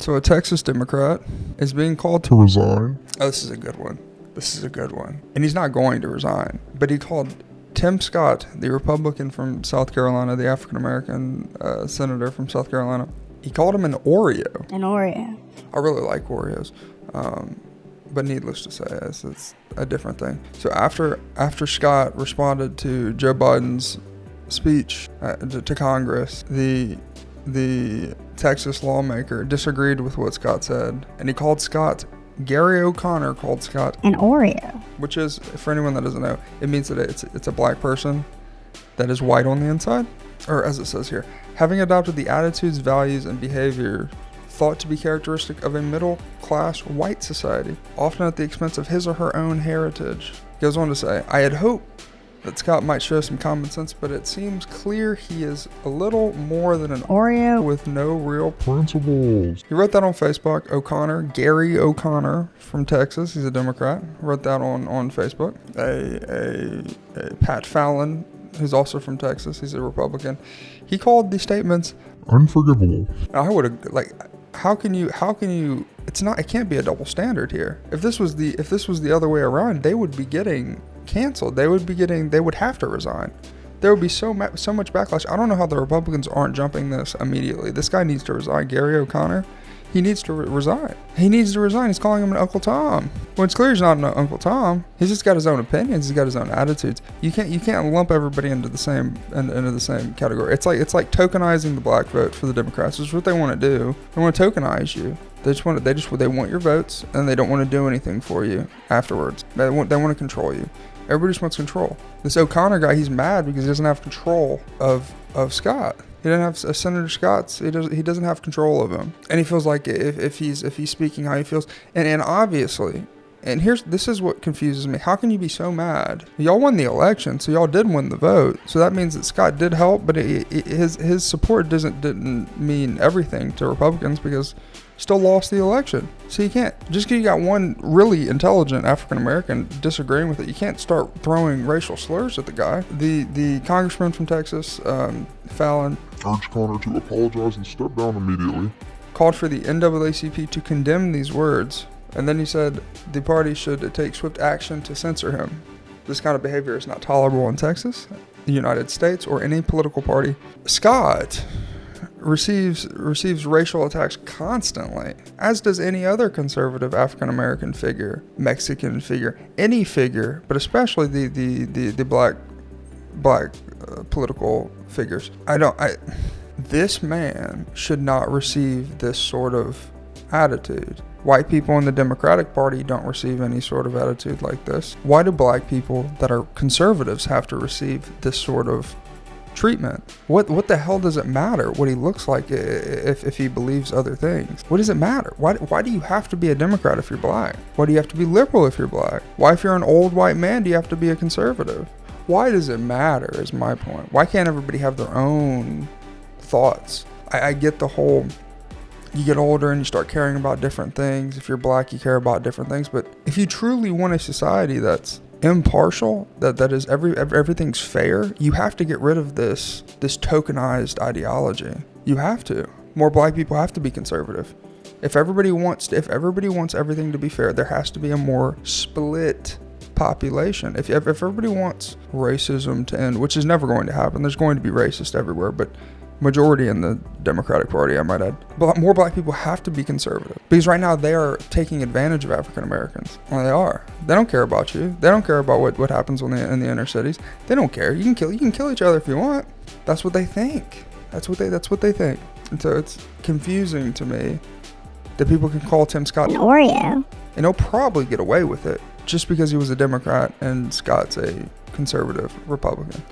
So a Texas Democrat is being called to resign. Oh, this is a good one. And he's not going to resign. But he called Tim Scott, the Republican from South Carolina, the African-American senator from South Carolina, he called him an Oreo. An Oreo. I really like Oreos. But needless to say, it's a different thing. So after Scott responded to Joe Biden's speech to Congress, the Texas lawmaker disagreed with what Scott said, and he called Scott, Gary O'Connor called Scott an Oreo, which is, for anyone that doesn't know, it means that it's a black person that is white on the inside, or as it says here, having adopted the attitudes, values, and behavior thought to be characteristic of a middle-class white society, often at the expense of his or her own heritage. He goes on to say, I had hoped that Scott might show some common sense, but it seems clear he is a little more than an Oreo with no real principles. He wrote that on Facebook. O'Connor, Gary O'Connor from Texas, he's a Democrat, wrote that on Facebook. A Pat Fallon, who's also from Texas, he's a Republican. He called these statements unforgivable. I would have, how can you, it can't be a double standard here. If this was the other way around, they would be getting canceled. They would have to resign. There would be so much backlash. I don't know how the Republicans aren't jumping this immediately. This guy needs to resign. Gary O'Connor, he needs to resign. He needs to resign. He's calling him an Uncle Tom. Well, it's clear he's not an Uncle Tom. He's just got his own opinions. He's got his own attitudes. You can't lump everybody into the same category. It's like tokenizing the black vote for the Democrats. Which is what they want to do. They want to tokenize you. They want your votes, and they don't want to do anything for you afterwards. They want to control you. Everybody just wants control. This O'Connor guy, he's mad because he doesn't have control of Scott. He doesn't have Senator Scott's. He doesn't have control of him, and he feels like if he's speaking how he feels, and obviously, and this is what confuses me. How can you be so mad? Y'all won the election, so y'all did win the vote. So that means that Scott did help, but his support didn't mean everything to Republicans because still lost the election. So you can't, just because you got one really intelligent African American disagreeing with it, you can't start throwing racial slurs at the guy. The congressman from Texas, Fallon, urged Connor to apologize and step down immediately. Called for the NAACP to condemn these words, and then he said the party should take swift action to censor him. This kind of behavior is not tolerable in Texas, the United States, or any political party. Scott receives racial attacks constantly, as does any other conservative African American figure, Mexican figure, any figure, but especially the black political figures. This man should not receive this sort of attitude. White people in the Democratic Party don't receive any sort of attitude like this. Why do black people that are conservatives have to receive this sort of treatment? What the hell does it matter what he looks like if he believes other things? What does it matter? Why do you have to be a Democrat if you're black? Why do you have to be liberal if you're black? Why, if you're an old white man, do you have to be a conservative? Why does it matter is my point. Why can't everybody have their own thoughts? I get the whole, you get older and you start caring about different things. If you're black, you care about different things. But if you truly want a society that's impartial, that is everything's fair, you have to get rid of this tokenized ideology. You have to. More black people have to be conservative. If everybody wants everything to be fair, there has to be a more split population. If everybody wants racism to end, which is never going to happen, there's going to be racist everywhere, but majority in the Democratic Party, I might add. But more black people have to be conservative because right now they are taking advantage of African Americans. Well, they are. They don't care about you. They don't care about what happens in the inner cities. They don't care. You can kill each other if you want. That's what they think. That's what they think. And so it's confusing to me that people can call Tim Scott an Oreo, and he'll probably get away with it just because he was a Democrat and Scott's a conservative Republican.